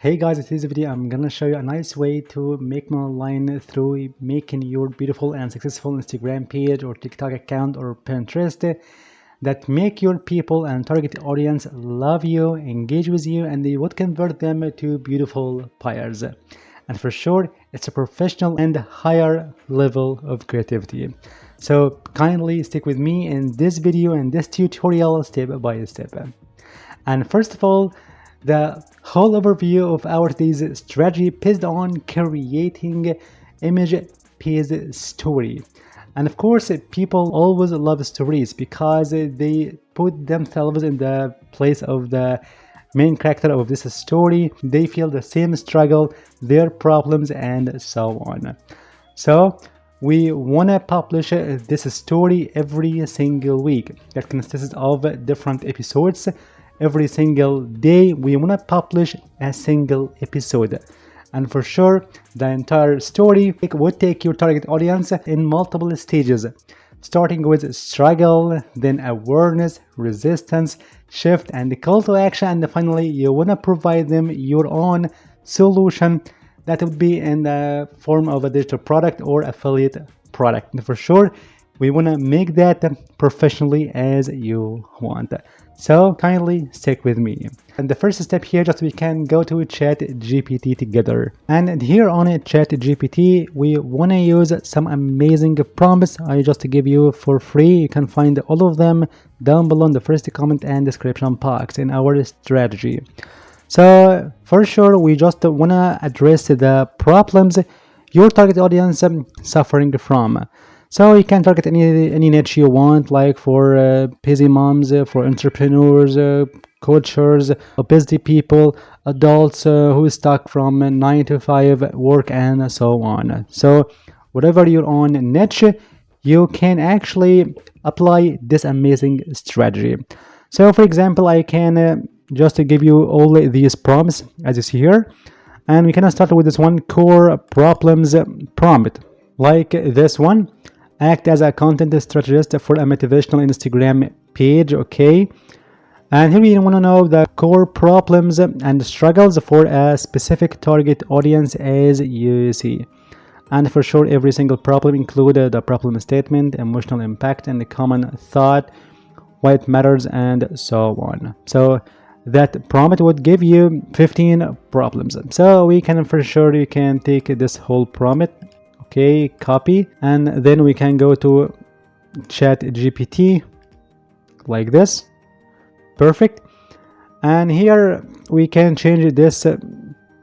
Hey guys, in today's video I'm gonna show you a nice way to make money online through making your beautiful and successful Instagram page or TikTok account or Pinterest that make your people and target audience love you, engage with you, and they would convert them to beautiful buyers. And for sure, it's a professional and higher level of creativity. So kindly stick with me in this video and this tutorial step by step. And first of all, the whole overview of our today's strategy based on creating image-based story. And of course, people always love stories because they put themselves in the place of the main character of this story. They feel the same struggle, their problems, and so on. So we want to publish this story every single week that consists of different episodes. Every single day we want to publish a single episode, and for sure the entire story would take your target audience in multiple stages, starting with struggle, then awareness, resistance, shift, and call to action, and finally you want to provide them your own solution that would be in the form of a digital product or affiliate product. And for sure we want to make that professionally as you want. So kindly stick with me. And the first step here, just we can go to ChatGPT together. And here on ChatGPT, we want to use some amazing prompts I just give you for free. You can find all of them down below in the first comment and description box in our strategy. So for sure, we just want to address the problems your target audience suffering from. So you can target any niche you want, like for busy moms, for entrepreneurs, coaches, busy people, adults who is stuck from 9 to 5 work, and so on. So whatever your own niche, you can actually apply this amazing strategy. So for example, I can just give you all these prompts as you see here, and we can start with this one, core problems prompt, like this one. Act as a content strategist for a motivational Instagram page. Okay, and here we want to know the core problems and struggles for a specific target audience as you see. And for sure every single problem include the problem statement, emotional impact, and the common thought, why it matters, and so on. So that prompt would give you 15 problems. So we can for sure you can take this whole prompt, okay, copy, and then we can go to ChatGPT like this. Perfect. And here we can change this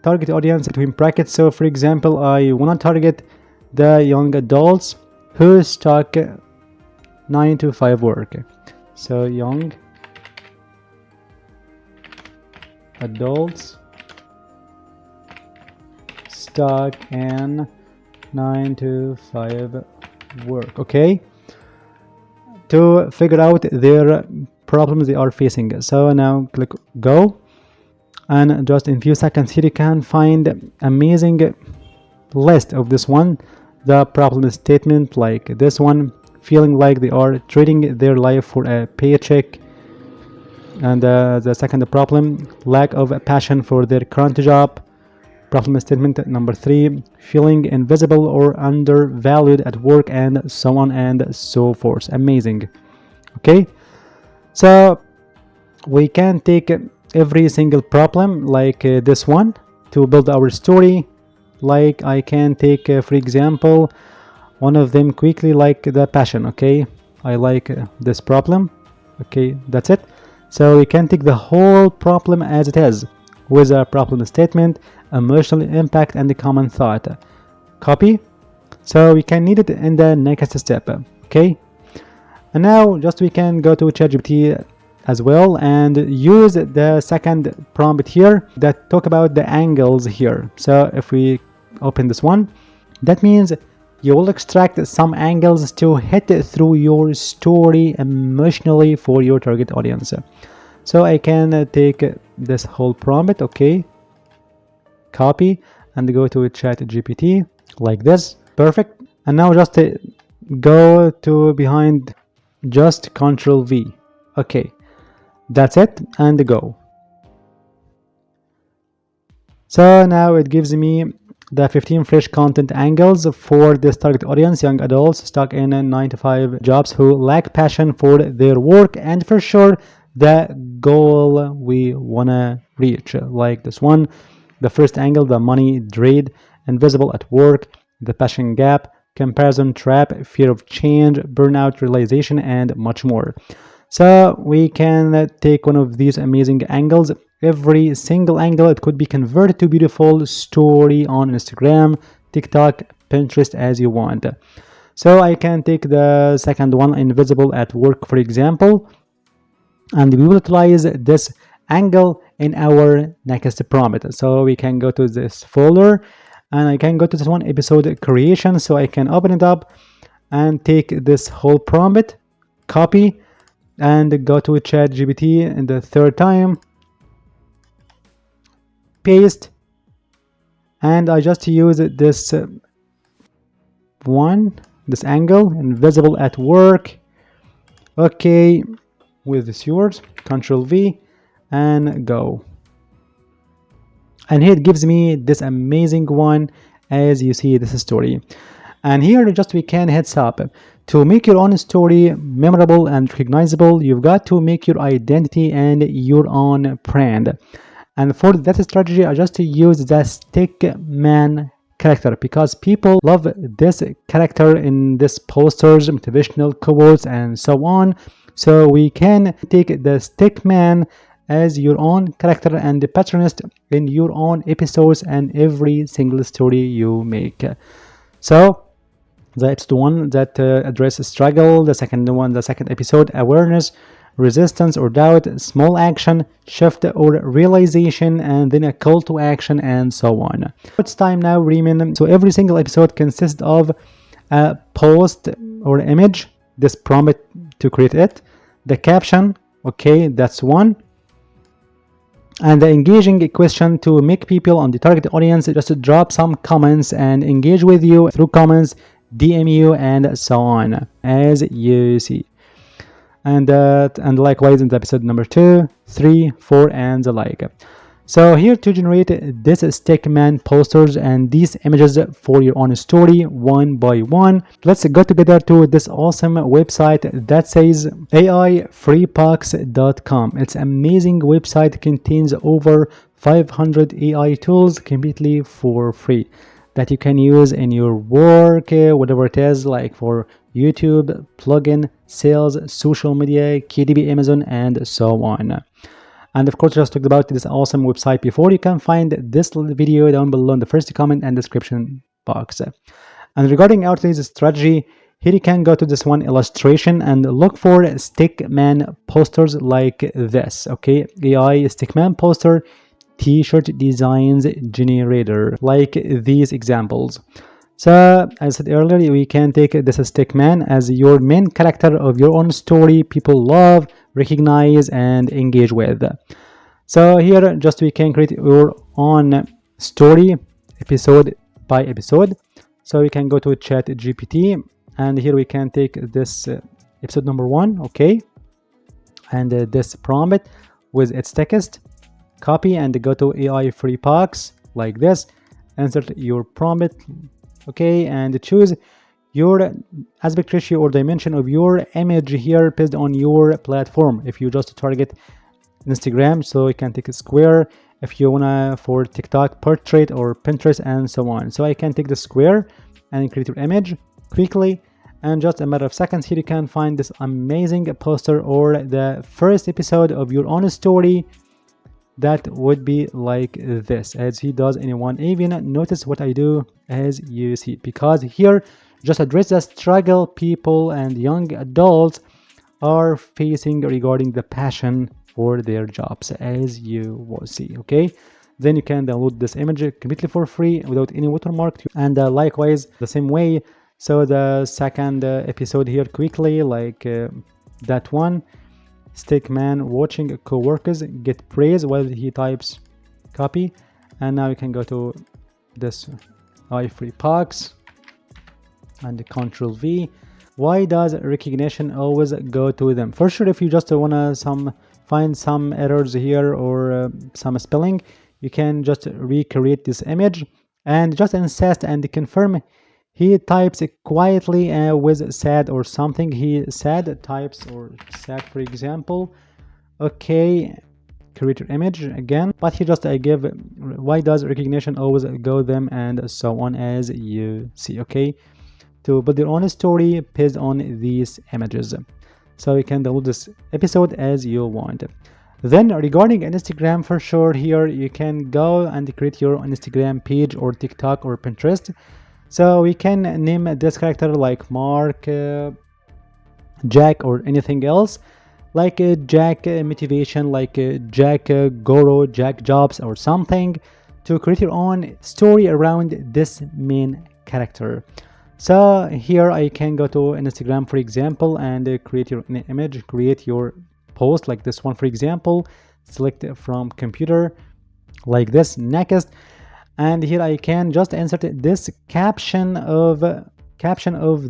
target audience between brackets. So for example, I want to target the young adults who stuck 9 to 5 work. So young adults stuck in 9 to 5 work, okay, to figure out their problems they are facing. So now click go, and just in few seconds here you can find amazing list of this one, the problem statement, like this one, feeling like they are trading their life for a paycheck, and the second problem, lack of passion for their current job. Problem statement number 3, feeling invisible or undervalued at work, and so on and so forth. Amazing. Okay, so we can take every single problem like this one to build our story. Like I can take for example one of them quickly, like the passion. Okay, I like this problem. Okay, that's it. So we can take the whole problem as it is with a problem statement, emotional impact, and the common thought. Copy. So we can need it in the next step. Okay, and now just we can go to ChatGPT as well and use the second prompt here that talk about the angles here. So if we open this one, that means you will extract some angles to hit through your story emotionally for your target audience. So I can take this whole prompt, okay, copy, and go to ChatGPT like this. Perfect. And now just go to behind, just Control V. Okay, that's it, and go. So now it gives me the 15 fresh content angles for this target audience, young adults stuck in 9 to 5 jobs who lack passion for their work, and for sure the goal we want to reach, like this one. The first angle, the money dread, invisible at work, the passion gap, comparison trap, fear of change, burnout realization, and much more. So we can take one of these amazing angles. Every single angle, it could be converted to beautiful story on Instagram, TikTok, Pinterest, as you want. So I can take the second one, invisible at work, for example, and we will utilize this angle in our next prompt. So we can go to this folder, and I can go to this one, episode creation. So I can open it up and take this whole prompt, copy, and go to ChatGPT in the third time, paste, and I just use this one, this angle, invisible at work. Okay, with this yours, Control V, and go. And here it gives me this amazing one, as you see this story. And here just we can heads up. To make your own story memorable and recognizable, you've got to make your identity and your own brand. And for that strategy, I just use the stick man character because people love this character in this posters, motivational quotes, and so on. So we can take the stick man as your own character and the patronist in your own episodes and every single story you make. So that's the one that addresses struggle. The second one, the second episode, awareness, resistance or doubt, small action, shift or realization, and then a call to action, and so on. It's time now, Riemann. So every single episode consists of a post or image, this prompt to create it, the caption, okay, that's one, and the engaging question to make people on the target audience just to drop some comments and engage with you through comments, DM you, and so on, as you see. And likewise in the episode number 2, 3, 4, and the like. So here to generate this stickman posters and these images for your own story one by one, let's go together to this awesome website that says aifreepox.com. It's an amazing website, contains over 500 AI tools completely for free that you can use in your work, whatever it is, like for YouTube, plugin, sales, social media, KDP, Amazon, and so on. And of course, just talked about this awesome website before. You can find this video down below in the first comment and description box. And regarding our today's strategy, here you can go to this one illustration and look for stickman posters like this. Okay, AI stickman poster t-shirt designs generator, like these examples. So as I said earlier, we can take this stickman as your main character of your own story people love, recognize, and engage with. So here just we can create your own story episode by episode. So we can go to ChatGPT, and here we can take this episode number 1, okay, and this prompt with its text, copy and go to AI free box like this, insert your prompt, okay, and choose your aspect ratio or dimension of your image here based on your platform. If you just target Instagram, so you can take a square. If you wanna for TikTok, portrait, or Pinterest, and so on. So I can take the square and create your image quickly, and just a matter of seconds here you can find this amazing poster or the first episode of your own story that would be like this, as he does anyone. Even notice what I do, as you see, because here just address the struggle people and young adults are facing regarding the passion for their jobs, as you will see. Okay, then you can download this image completely for free without any watermark, and likewise the same way. So the second episode here quickly, like that one, stickman watching co-workers get praise while he types, copy, and now you can go to this iFree box and Control V. Why does recognition always go to them? For sure, if you just wanna find some errors here or some spelling, you can just recreate this image and just insist and confirm. He types it quietly with sad or something. He sad types or sad, for example. Okay, create your image again, but he just give why does recognition always go them and so on, as you see. Okay, to build your own story based on these images, so you can download this episode as you want. Then regarding Instagram, for sure, here you can go and create your Instagram page or TikTok or Pinterest. So we can name this character like Mark, Jack, or anything else, like Jack Motivation, like Jack Goro, Jack Jobs, or something, to create your own story around this main character. So here I can go to Instagram, for example, and create your image, create your post like this one, for example, select it from computer like this, next, and here I can just insert this caption of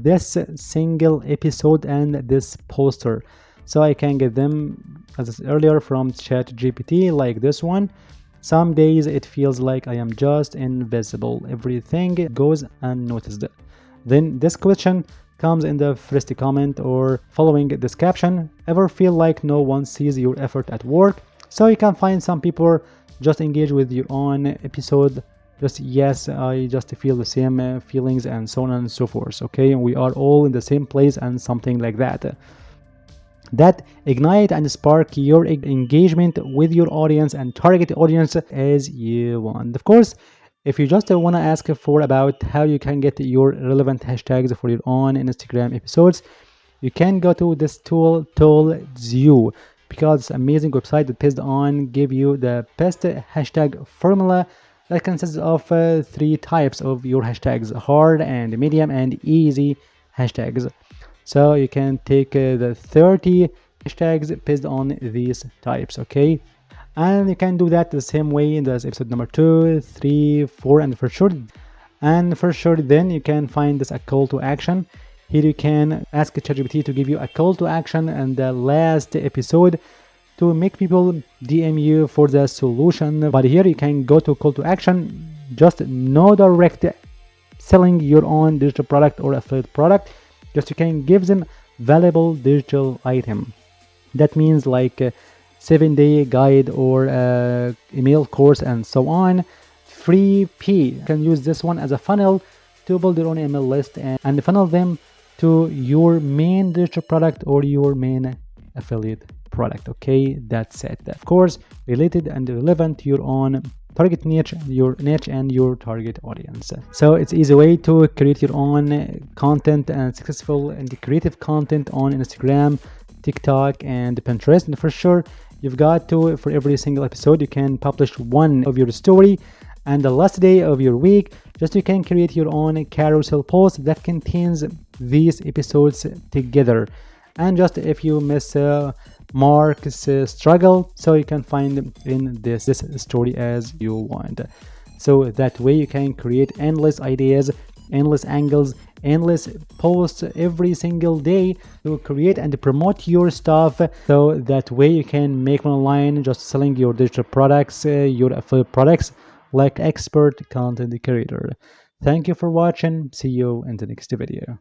this single episode and this poster. So I can get them as I said earlier from ChatGPT like this one. Some days it feels like I am just invisible. Everything goes unnoticed. Then this question comes in the first comment or following this caption. Ever feel like no one sees your effort at work? So you can find some people just engage with your own episode. Just yes, I just feel the same feelings and so on and so forth. Okay, and we are all in the same place and something like that. That ignite and spark your engagement with your audience and target audience as you want. Of course, if you just want to ask for about how you can get your relevant hashtags for your own Instagram episodes, you can go to this Toolzoo, because it's an amazing website that based on give you the best hashtag formula that consists of three types of your hashtags: hard and medium and easy hashtags. So you can take the 30 hashtags based on these types. Okay, and you can do that the same way in this episode number 2, 3, 4, and for sure then you can find this a call to action. Here you can ask ChatGPT to give you a call to action in the last episode to make people DM you for the solution. But here you can go to call to action, just no direct selling your own digital product or affiliate product. Just you can give them valuable digital item. That means like 7-day guide or email course and so on. Free P. You can use this one as a funnel to build your own email list and funnel them to your main digital product or your main affiliate product. Okay, that's it. Of course, related and relevant to your own target niche, and your target audience. So it's easy way to create your own content and successful and creative content on Instagram, TikTok, and Pinterest. And for sure, you've got to, for every single episode, you can publish one of your story, and the last day of your week, just you can create your own carousel post that contains these episodes together. And just if you miss Mark's struggle, so you can find in this story as you want. So that way you can create endless ideas, endless angles, endless posts every single day to create and promote your stuff. So that way you can make money online just selling your digital products, your affiliate products, like expert content creator. Thank you for watching. See you in the next video.